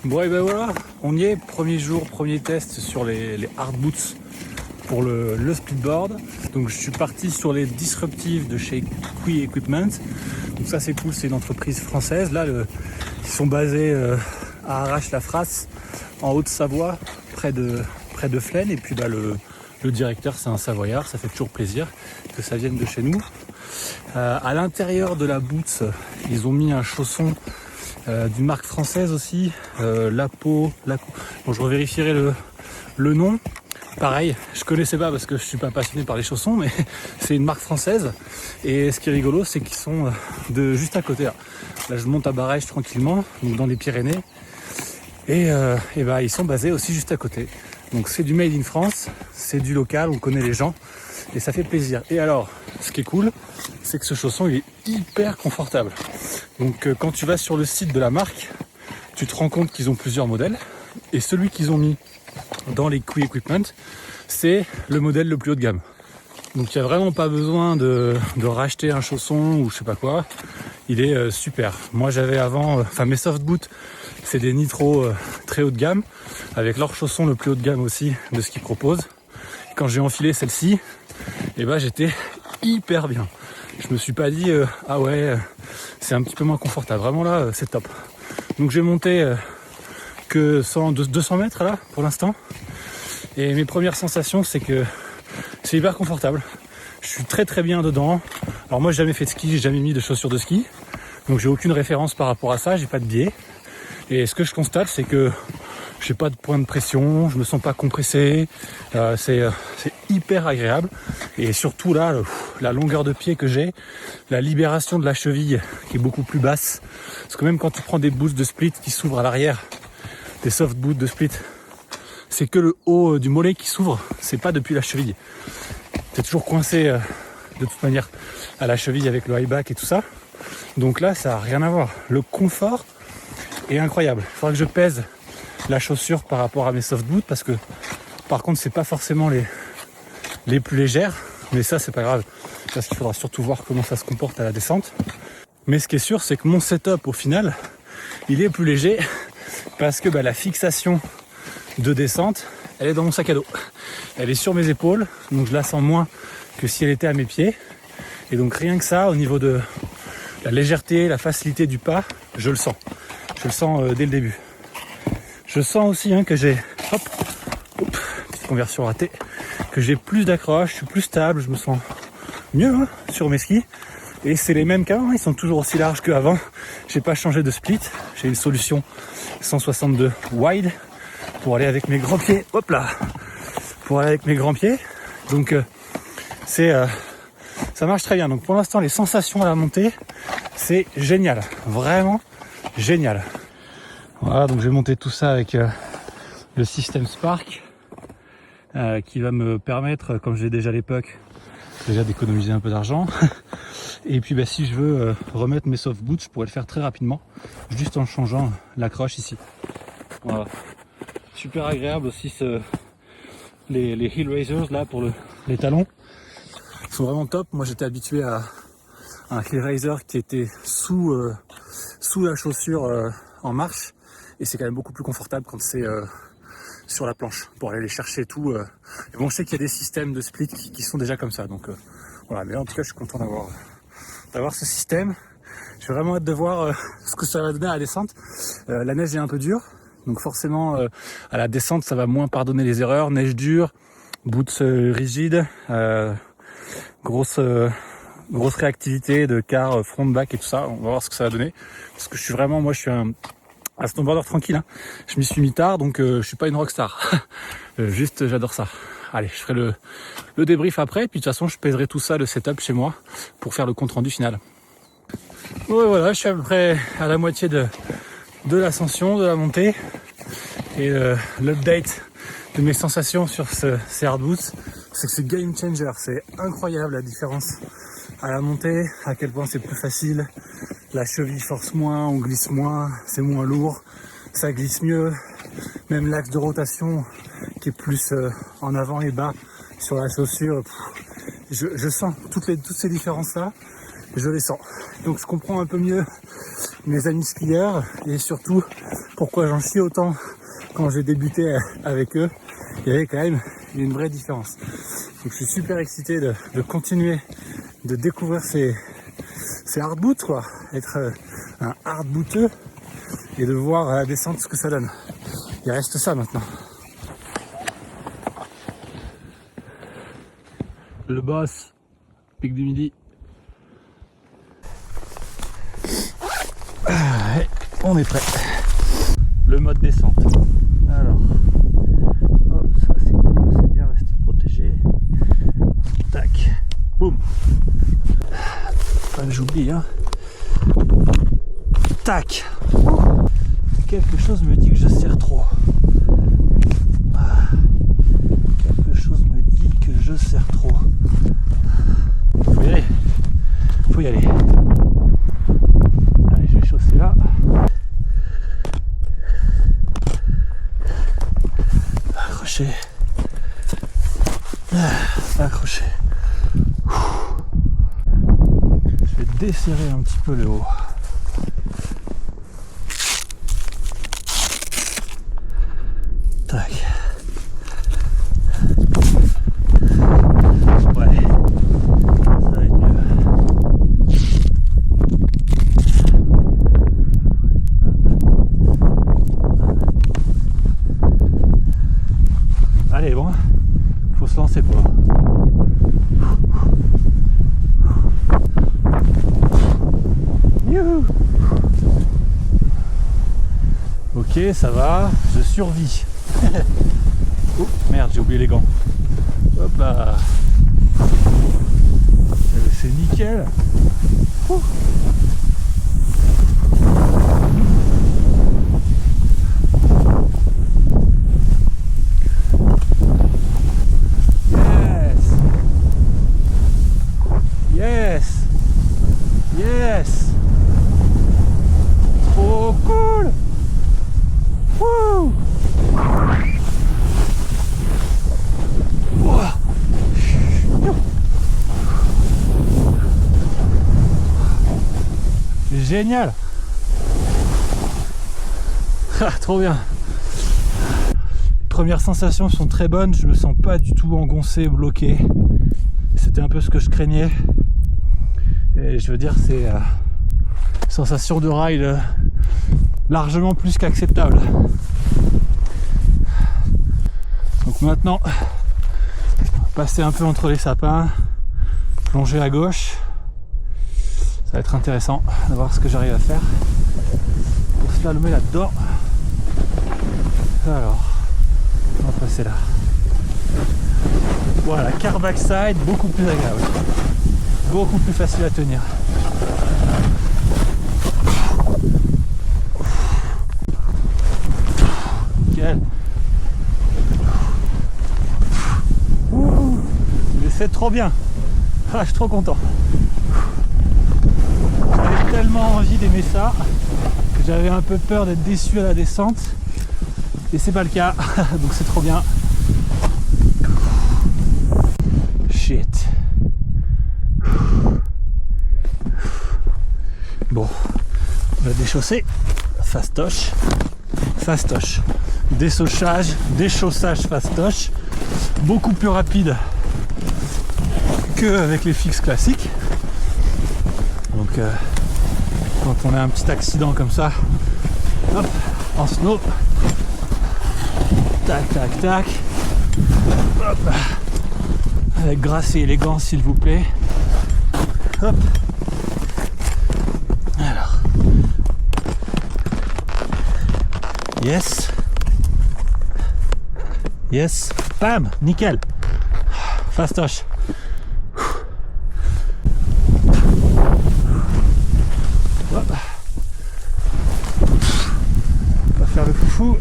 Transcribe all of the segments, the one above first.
Bon et ben voilà, on y est, premier jour, premier test sur les hard boots pour le speedboard. Donc je suis parti sur les disruptives de chez Qui Equipment. Donc ça c'est cool, c'est une entreprise française. Là, ils sont basés à Arrache-la-Frasse, en Haute-Savoie, près de Flaine. Et puis le directeur c'est un Savoyard, ça fait toujours plaisir que ça vienne de chez nous. À l'intérieur de la boot, ils ont mis un chausson d'une marque française aussi, Lapo. Bon, je revérifierai le nom. Pareil, je connaissais pas parce que je suis pas passionné par les chaussons, mais c'est une marque française. Et ce qui est rigolo, c'est qu'ils sont de juste à côté. Là, je monte à Barège tranquillement, donc dans les Pyrénées. Et bah, ils sont basés aussi juste à côté. Donc c'est du made in France, c'est du local, on connaît les gens et ça fait plaisir. Et alors, ce qui est cool, c'est que ce chausson il est hyper confortable. Donc quand tu vas sur le site de la marque, tu te rends compte qu'ils ont plusieurs modèles. Et celui qu'ils ont mis dans les Qui Equipment, c'est le modèle le plus haut de gamme. Donc il n'y a vraiment pas besoin de racheter un chausson ou je sais pas quoi. Il est super. Moi j'avais avant, mes soft boots, c'est des Nitro très haut de gamme, avec leur chausson le plus haut de gamme aussi de ce qu'ils proposent. Et quand j'ai enfilé celle-ci, et ben j'étais hyper bien. Je me suis pas dit ah ouais c'est un petit peu moins confortable. Vraiment là c'est top. Donc j'ai monté que 200 mètres là pour l'instant. Et mes premières sensations c'est que c'est hyper confortable. Je suis très très bien dedans. Alors moi j'ai jamais fait de ski, j'ai jamais mis de chaussures de ski. Donc j'ai aucune référence par rapport à ça, j'ai pas de biais. Et ce que je constate c'est que j'ai pas de point de pression, je me sens pas compressé, c'est hyper agréable. Et surtout là, la longueur de pied que j'ai, la libération de la cheville qui est beaucoup plus basse. Parce que même quand tu prends des boots de split qui s'ouvrent à l'arrière, des soft boots de split, c'est que le haut du mollet qui s'ouvre, c'est pas depuis la cheville. T'es toujours coincé de toute manière à la cheville avec le high back et tout ça. Donc là, ça a rien à voir. Le confort est incroyable. Il faudra que je pèse la chaussure par rapport à mes soft boots parce que par contre, c'est pas forcément les plus légères. Mais ça, c'est pas grave parce qu'il faudra surtout voir comment ça se comporte à la descente. Mais ce qui est sûr, c'est que mon setup, au final, il est plus léger parce que la fixation de descente, elle est dans mon sac à dos. Elle est sur mes épaules, donc je la sens moins que si elle était à mes pieds. Et donc rien que ça, au niveau de la légèreté, la facilité du pas, je le sens. Je le sens dès le début. Je sens aussi que j'ai, petite conversion ratée, que j'ai plus d'accroche, je suis plus stable, je me sens mieux sur mes skis. Et c'est les mêmes qu'avant, ils sont toujours aussi larges qu'avant. J'ai pas changé de split, j'ai une solution 162 wide pour aller avec mes grands pieds. Hop là, pour aller avec mes grands pieds. Donc ça marche très bien. Donc pour l'instant, les sensations à la montée, c'est génial, vraiment génial. Voilà, donc je vais monter tout ça avec le système Spark qui va me permettre, comme j'ai déjà les pucks, déjà d'économiser un peu d'argent. Et puis si je veux remettre mes soft boots, je pourrais le faire très rapidement, juste en changeant l'accroche ici. Voilà. Super agréable aussi les heel raisers là pour les talons. Ils sont vraiment top. Moi j'étais habitué à un heel raiser qui était sous la chaussure en marche. Et c'est quand même beaucoup plus confortable quand c'est sur la planche pour aller les chercher et tout. Et bon, je sais qu'il y a des systèmes de split qui sont déjà comme ça. Donc voilà, mais en tout cas, je suis content d'avoir ce système. J'ai vraiment hâte de voir ce que ça va donner à la descente. La neige est un peu dure. Donc forcément, à la descente, ça va moins pardonner les erreurs. Neige dure, boots rigides, grosse réactivité de quart, front, back et tout ça. On va voir ce que ça va donner. Parce que je suis un snowboarder tranquille. Je m'y suis mis tard, donc je suis pas une rockstar. Juste, j'adore ça. Allez, je ferai le débrief après. Puis de toute façon, je pèserai tout ça, le setup chez moi, pour faire le compte rendu final. Ouais, voilà, je suis à peu près à la moitié de l'ascension, de la montée. Et l'update de mes sensations sur ces hard boots, c'est que c'est game changer. C'est incroyable la différence à la montée, à quel point c'est plus facile. La cheville force moins, on glisse moins, c'est moins lourd, ça glisse mieux. Même l'axe de rotation qui est plus en avant et bas sur la chaussure. Je sens toutes ces différences-là, je les sens. Donc je comprends un peu mieux mes amis skieurs et surtout pourquoi j'en chie autant quand j'ai débuté avec eux. Il y avait quand même une vraie différence. Donc je suis super excité de continuer de découvrir ces hard boots, quoi. Être un hard booteux et de voir à la descente ce que ça donne. Il reste ça maintenant. Le boss, pic du midi. Et on est prêt. Le mode descente. Alors, hop, ça c'est cool, c'est bien resté protégé. Tac, boum. Pas que j'oublie, hein. Tac. Quelque chose me dit que je serre trop. Quelque chose me dit que je serre trop. Faut y aller. Faut y aller. Allez, je vais chausser là. Accroché. Accroché. Je vais desserrer un petit peu le haut. Tac. Ouais. Ça va être mieux. Allez, bon. Faut se lancer quoi. Youhou. Ok, ça va, je survis. Oh merde, j'ai oublié les gants. Hop là. C'est nickel. Ouh. Yes. Yes. Trop cool. Wouh. Génial. Ah, trop bien. Les premières sensations sont très bonnes, je me sens pas du tout engoncé, bloqué. C'était un peu ce que je craignais. Et je veux dire, c'est sensation de ride largement plus qu'acceptable. Donc maintenant, passer un peu entre les sapins, plonger à gauche. Ça va être intéressant de voir ce que j'arrive à faire pour slalomer là-dedans. Alors, on va passer là. Voilà, car backside, beaucoup plus agréable. Beaucoup plus facile à tenir. Nickel. Mais c'est trop bien. Ah, je suis trop content. J'avais tellement envie d'aimer ça que j'avais un peu peur d'être déçu à la descente. Et c'est pas le cas. Donc c'est trop bien. Shit. Bon, on va déchausser. Fastoche. Fastoche. Déchaussage fastoche. Beaucoup plus rapide qu'avec les fixes classiques. Donc quand on a un petit accident comme ça, hop, en snow. Tac, tac, tac. Hop. Avec grâce et élégance s'il vous plaît. Hop. Alors. Yes. Yes. Bam. Nickel. Fastoche. Hop. On va faire le foufou.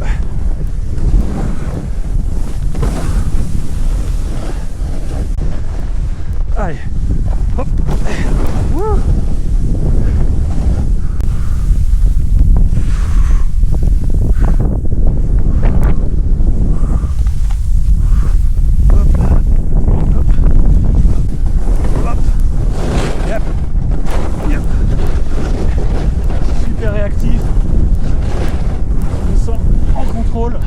Allez. Hop. Wouh. contrôle.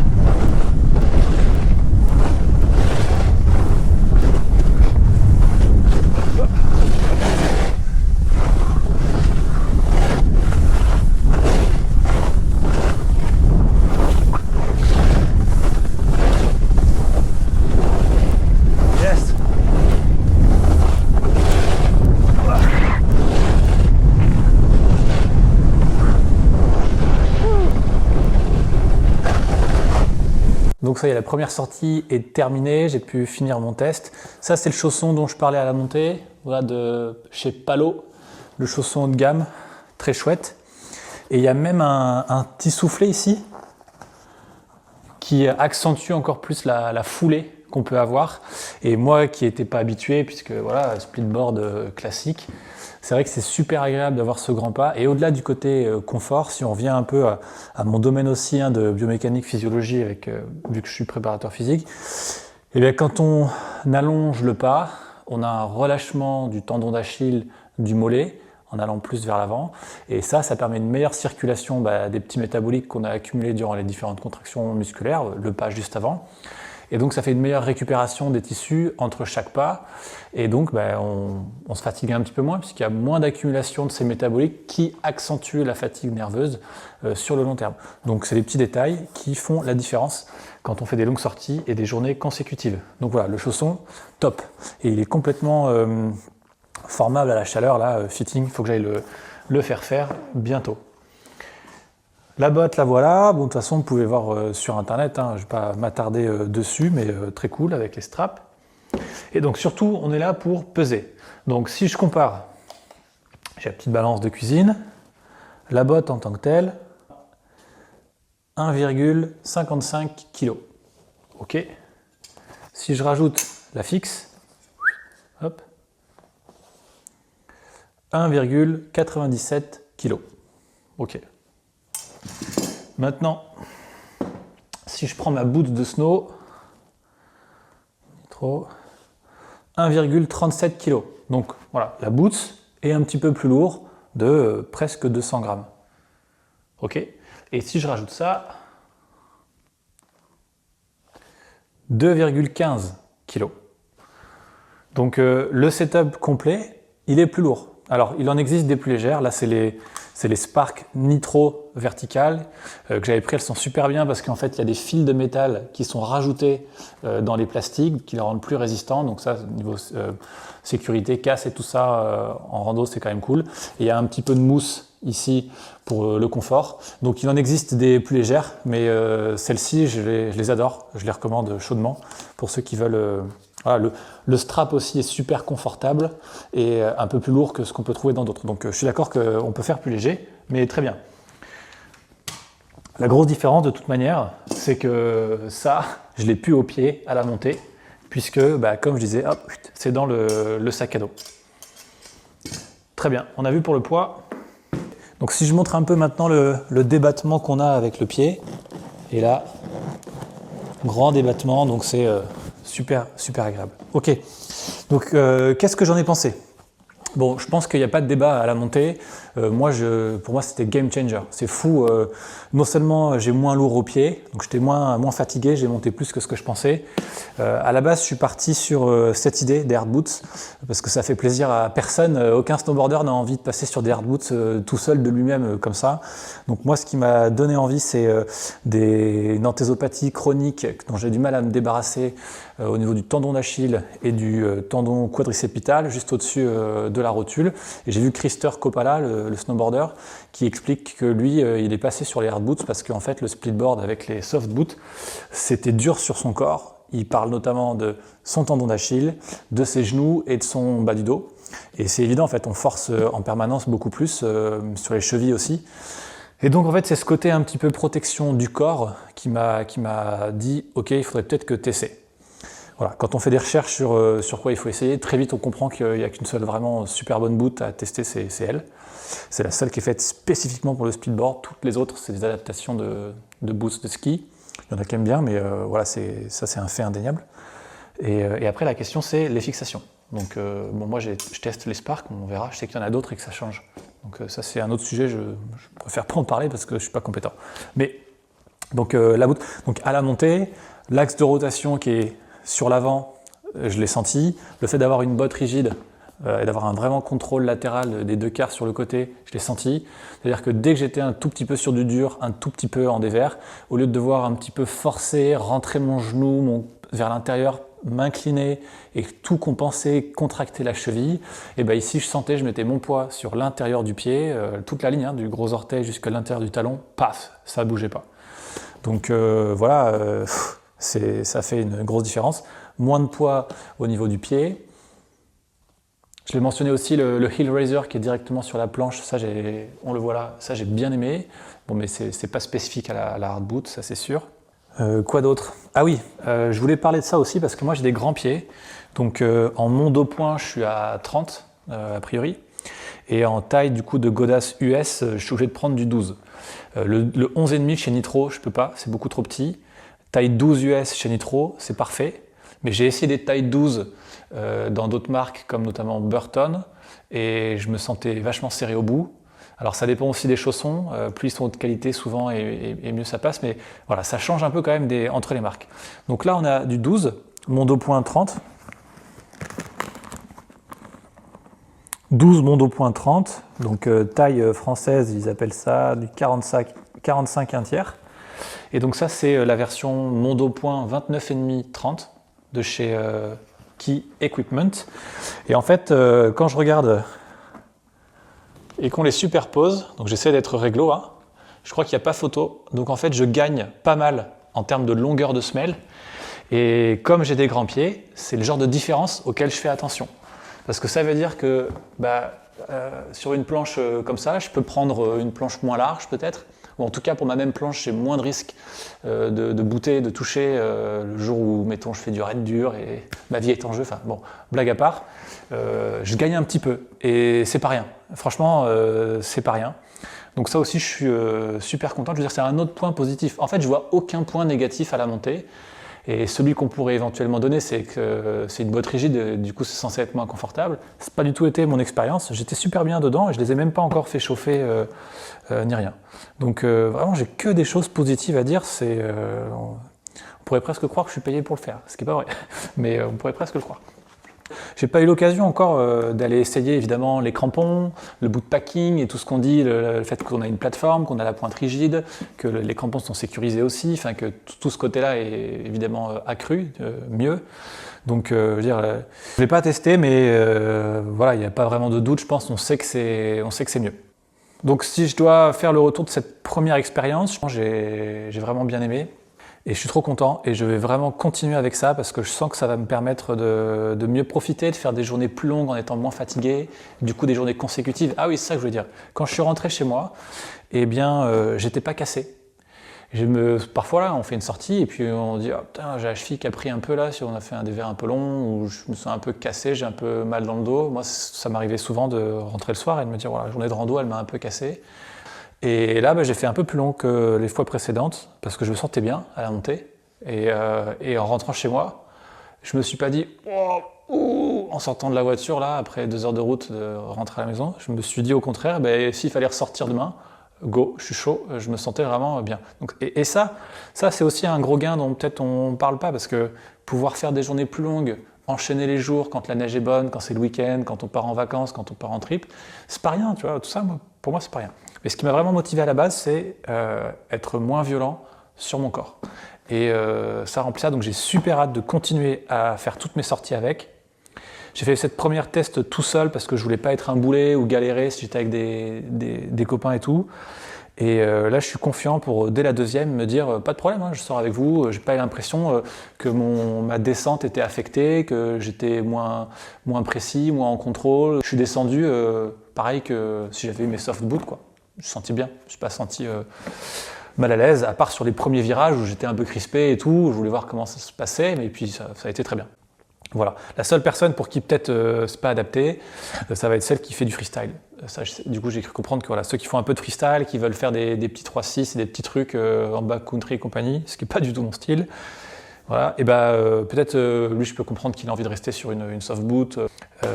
Donc ça y est, la première sortie est terminée, j'ai pu finir mon test. Ça c'est le chausson dont je parlais à la montée, voilà, de chez Palo, le chausson haut de gamme, très chouette. Et il y a même un petit soufflet ici qui accentue encore plus la foulée qu'on peut avoir. Et moi qui n'étais pas habitué, puisque voilà, splitboard classique, c'est vrai que c'est super agréable d'avoir ce grand pas. Et au-delà du côté confort, si on revient un peu à mon domaine aussi de biomécanique, physiologie, vu que je suis préparateur physique, et bien quand on allonge le pas, on a un relâchement du tendon d'Achille, du mollet, en allant plus vers l'avant. Et ça permet une meilleure circulation des petits métaboliques qu'on a accumulés durant les différentes contractions musculaires, le pas juste avant. Et donc ça fait une meilleure récupération des tissus entre chaque pas. Et donc on se fatigue un petit peu moins puisqu'il y a moins d'accumulation de ces métaboliques qui accentuent la fatigue nerveuse sur le long terme. Donc c'est des petits détails qui font la différence quand on fait des longues sorties et des journées consécutives. Donc voilà, le chausson, top. Et il est complètement formable à la chaleur, là, fitting, il faut que j'aille le faire bientôt. La botte, la voilà. Bon, de toute façon, vous pouvez voir sur internet, je ne vais pas m'attarder dessus, mais très cool avec les straps. Et donc surtout, on est là pour peser. Donc si je compare, j'ai la petite balance de cuisine, la botte en tant que telle, 1,55 kg. Ok. Si je rajoute la fixe, hop, 1,97 kg. Ok. Maintenant, si je prends ma boot de snow, 1,37 kg. Donc voilà, la boot est un petit peu plus lourde de presque 200 grammes. Ok. Et si je rajoute ça, 2,15 kg. Donc le setup complet, il est plus lourd. Alors il en existe des plus légères, là c'est les Spark Nitro verticales que j'avais pris, elles sont super bien parce qu'en fait il y a des fils de métal qui sont rajoutés dans les plastiques qui les rendent plus résistants, donc ça niveau sécurité, casse et tout ça en rando c'est quand même cool. Et il y a un petit peu de mousse ici pour le confort, donc il en existe des plus légères, mais celles-ci je les adore, je les recommande chaudement pour ceux qui veulent. Voilà, le strap aussi est super confortable et un peu plus lourd que ce qu'on peut trouver dans d'autres. Donc je suis d'accord qu'on peut faire plus léger, mais très bien. La grosse différence de toute manière, c'est que ça, je l'ai plus au pied à la montée, puisque comme je disais, hop, c'est dans le sac à dos. Très bien, on a vu pour le poids. Donc si je montre un peu maintenant le débattement qu'on a avec le pied, et là, grand débattement, donc c'est super agréable. Ok, donc qu'est-ce que j'en ai pensé? Bon, je pense qu'il n'y a pas de débat à la montée. Pour moi, c'était game changer. C'est fou. Non seulement j'ai moins lourd aux pieds, donc j'étais moins fatigué, j'ai monté plus que ce que je pensais. À la base, je suis parti sur cette idée des hard boots parce que ça fait plaisir à personne. Aucun snowboarder n'a envie de passer sur des hard boots tout seul de lui-même comme ça. Donc moi, ce qui m'a donné envie, c'est une orthopathie chronique dont j'ai du mal à me débarrasser au niveau du tendon d'Achille et du tendon quadricepital, juste au-dessus de la rotule. Et j'ai vu Krister Kopala, le snowboarder, qui explique que lui, il est passé sur les hard boots parce qu'en fait, le splitboard avec les soft boots, c'était dur sur son corps. Il parle notamment de son tendon d'Achille, de ses genoux et de son bas du dos. Et c'est évident, en fait, on force en permanence beaucoup plus, sur les chevilles aussi. Et donc, en fait, c'est ce côté un petit peu protection du corps qui m'a dit « Ok, il faudrait peut-être que tu essaies ». Voilà, quand on fait des recherches sur quoi il faut essayer, très vite on comprend qu'il n'y a qu'une seule vraiment super bonne boot à tester, c'est elle. C'est la seule qui est faite spécifiquement pour le speedboard. Toutes les autres, c'est des adaptations de boots de ski. Il y en a qui aiment bien, mais voilà, ça c'est un fait indéniable. Et après, la question, c'est les fixations. Donc, bon, moi, je teste les Spark, on verra. Je sais qu'il y en a d'autres et que ça change. Donc, ça, c'est un autre sujet. Je préfère pas en parler parce que je suis pas compétent. Mais Donc la boot, donc à la montée, l'axe de rotation qui est sur l'avant, je l'ai senti. Le fait d'avoir une botte rigide et d'avoir un vraiment contrôle latéral des 2 quarts sur le côté, je l'ai senti. C'est-à-dire que dès que j'étais un tout petit peu sur du dur, un tout petit peu en dévers, au lieu de devoir un petit peu forcer, rentrer mon genou vers l'intérieur, m'incliner et tout compenser, contracter la cheville, et ben ici je sentais, je mettais mon poids sur l'intérieur du pied, toute la ligne, du gros orteil jusqu'à l'intérieur du talon, paf, ça ne bougeait pas. Donc voilà, ça fait une grosse différence. Moins de poids au niveau du pied. Je l'ai mentionné aussi, le heel raiser qui est directement sur la planche, ça on le voit là, ça j'ai bien aimé. Bon, mais c'est pas spécifique à la hard boot, ça c'est sûr. Quoi d'autre? Ah oui, je voulais parler de ça aussi parce que moi j'ai des grands pieds. Donc en mon dos point, je suis à 30 a priori. Et en taille du coup de Godas US, je suis obligé de prendre du 12. Le 11,5 chez Nitro, je peux pas, c'est beaucoup trop petit. Taille 12 US chez Nitro, c'est parfait. Mais j'ai essayé des tailles 12 dans d'autres marques comme notamment Burton et je me sentais vachement serré au bout. Alors ça dépend aussi des chaussons, plus ils sont de qualité souvent et mieux ça passe, mais voilà, ça change un peu quand même entre les marques. Donc là on a du 12, mon dos point 30. 12 mon dos point 30, donc taille française, ils appellent ça du 45 1 tiers. Et donc ça c'est la version mon dos point 29,5 30 de chez Key Equipment. Et en fait, quand je regarde et qu'on les superpose, donc j'essaie d'être réglo, hein, je crois qu'il n'y a pas photo, donc en fait je gagne pas mal en termes de longueur de semelle. Et comme j'ai des grands pieds, c'est le genre de différence auquel je fais attention. Parce que ça veut dire que sur une planche comme ça, je peux prendre une planche moins large peut-être, ou en tout cas pour ma même planche, j'ai moins de risque de booter, de toucher le jour où, mettons, je fais du raid dur et ma vie est en jeu. Enfin bon, blague à part, je gagne un petit peu et c'est pas rien. Franchement, c'est pas rien. Donc ça aussi, je suis super content. Je veux dire, c'est un autre point positif. En fait, je vois aucun point négatif à la montée. Et celui qu'on pourrait éventuellement donner, c'est que c'est une botte rigide, du coup c'est censé être moins confortable. C'est pas du tout été mon expérience, j'étais super bien dedans et je les ai même pas encore fait chauffer ni rien. Donc vraiment j'ai que des choses positives à dire, on pourrait presque croire que je suis payé pour le faire, ce qui n'est pas vrai, mais on pourrait presque le croire. J'ai pas eu l'occasion encore d'aller essayer évidemment les crampons, le boot packing et tout ce qu'on dit, le fait qu'on a une plateforme, qu'on a la pointe rigide, que les crampons sont sécurisés aussi, enfin que tout ce côté-là est évidemment accru, mieux. Donc je veux dire, je l'ai pas testé, mais voilà, il n'y a pas vraiment de doute, je pense, on sait que c'est mieux. Donc si je dois faire le retour de cette première expérience, j'ai vraiment bien aimé. Et je suis trop content et je vais vraiment continuer avec ça parce que je sens que ça va me permettre de mieux profiter, de faire des journées plus longues en étant moins fatigué, du coup des journées consécutives. Ah oui, c'est ça que je veux dire. Quand je suis rentré chez moi, eh bien, j'étais pas cassé. Parfois là, on fait une sortie et puis on dit oh, putain, j'ai la cheville qui a pris un peu là, si on a fait un dévers un peu long ou je me sens un peu cassé, j'ai un peu mal dans le dos. Moi, ça m'arrivait souvent de rentrer le soir et de me dire voilà, la journée de rando, elle m'a un peu cassé. Et là, j'ai fait un peu plus long que les fois précédentes parce que je me sentais bien à la montée. Et en rentrant chez moi, je me suis pas dit en sortant de la voiture là, après 2 heures de route de rentrer à la maison, je me suis dit au contraire, s'il fallait ressortir demain, go, je suis chaud, je me sentais vraiment bien. Donc, et ça c'est aussi un gros gain dont peut-être on ne parle pas parce que pouvoir faire des journées plus longues, enchaîner les jours quand la neige est bonne, quand c'est le week-end, quand on part en vacances, quand on part en trip, c'est pas rien, tu vois, tout ça, pour moi, c'est pas rien. Mais ce qui m'a vraiment motivé à la base, c'est être moins violent sur mon corps. Et ça remplit ça, donc j'ai super hâte de continuer à faire toutes mes sorties avec. J'ai fait cette première test tout seul parce que je voulais pas être un boulet ou galérer si j'étais avec des copains et tout. Et là, je suis confiant pour, dès la deuxième, me dire pas de problème, hein, je sors avec vous. J'ai pas l'impression que ma descente était affectée, que j'étais moins précis, moins en contrôle. Je suis descendu pareil que si j'avais eu mes soft boots, quoi. Je me suis senti bien, je me suis pas senti mal à l'aise, à part sur les premiers virages où j'étais un peu crispé et tout. Je voulais voir comment ça se passait, mais puis ça a été très bien. Voilà. La seule personne pour qui peut-être c'est pas adapté, ça va être celle qui fait du freestyle. Ça, du coup, j'ai cru comprendre que voilà, ceux qui font un peu de freestyle, qui veulent faire des petits 3-6 et des petits trucs en backcountry et compagnie, ce qui n'est pas du tout mon style. Voilà, et peut-être lui je peux comprendre qu'il a envie de rester sur une soft boot.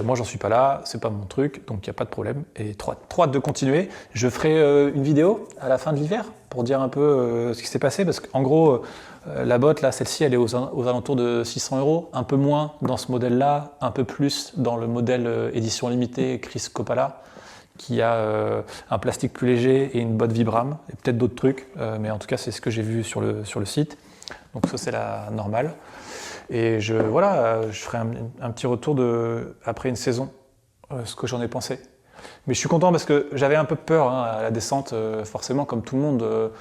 Moi j'en suis pas là, c'est pas mon truc, donc il n'y a pas de problème. Et trop hâte de continuer. Je ferai une vidéo à la fin de l'hiver pour dire un peu ce qui s'est passé, parce qu'en gros la botte là, celle-ci elle est aux alentours de 600 €, un peu moins dans ce modèle là, un peu plus dans le modèle édition limitée Chris Coppola, qui a un plastique plus léger et une botte Vibram, et peut-être d'autres trucs, mais en tout cas c'est ce que j'ai vu sur le site. Donc ça c'est la normale. Et je ferai un petit retour après une saison, ce que j'en ai pensé. Mais je suis content parce que j'avais un peu peur à la descente, forcément comme tout le monde,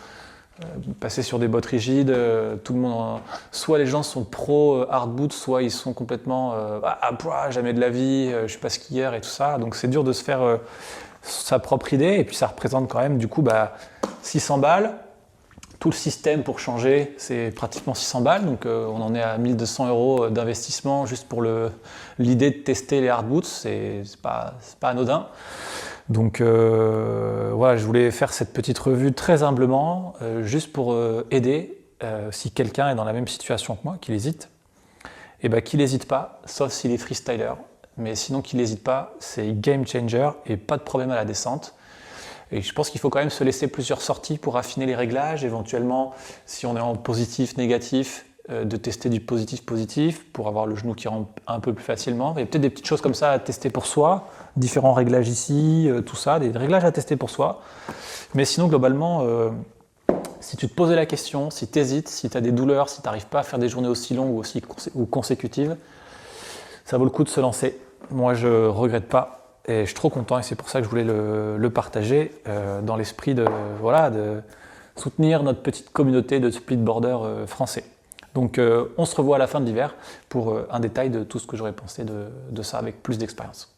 passer sur des bottes rigides, tout le monde, soit les gens sont pro hard boot, soit ils sont complètement jamais de la vie, je suis pas skieur et tout ça. Donc c'est dur de se faire sa propre idée, et puis ça représente quand même du coup 600 balles. Tout le système pour changer, c'est pratiquement 600 balles, donc on en est à 1200 € d'investissement juste pour l'idée de tester les hard boots, c'est pas anodin. Donc voilà, je voulais faire cette petite revue très humblement, juste pour aider, si quelqu'un est dans la même situation que moi, qu'il hésite, et qu'il n'hésite pas, sauf s'il est freestyler, mais sinon qu'il n'hésite pas, c'est game changer et pas de problème à la descente. Et je pense qu'il faut quand même se laisser plusieurs sorties pour affiner les réglages, éventuellement, si on est en positif, négatif, de tester du positif pour avoir le genou qui rentre un peu plus facilement. Il y a peut-être des petites choses comme ça à tester pour soi, différents réglages ici, tout ça, des réglages à tester pour soi. Mais sinon, globalement, si tu te posais la question, si tu hésites, si tu as des douleurs, si tu n'arrives pas à faire des journées aussi longues ou consécutives, ça vaut le coup de se lancer. Moi, je ne regrette pas. Et je suis trop content, et c'est pour ça que je voulais le partager dans l'esprit de soutenir notre petite communauté de splitboarders français. Donc on se revoit à la fin de l'hiver pour un détail de tout ce que j'aurais pensé de ça avec plus d'expérience.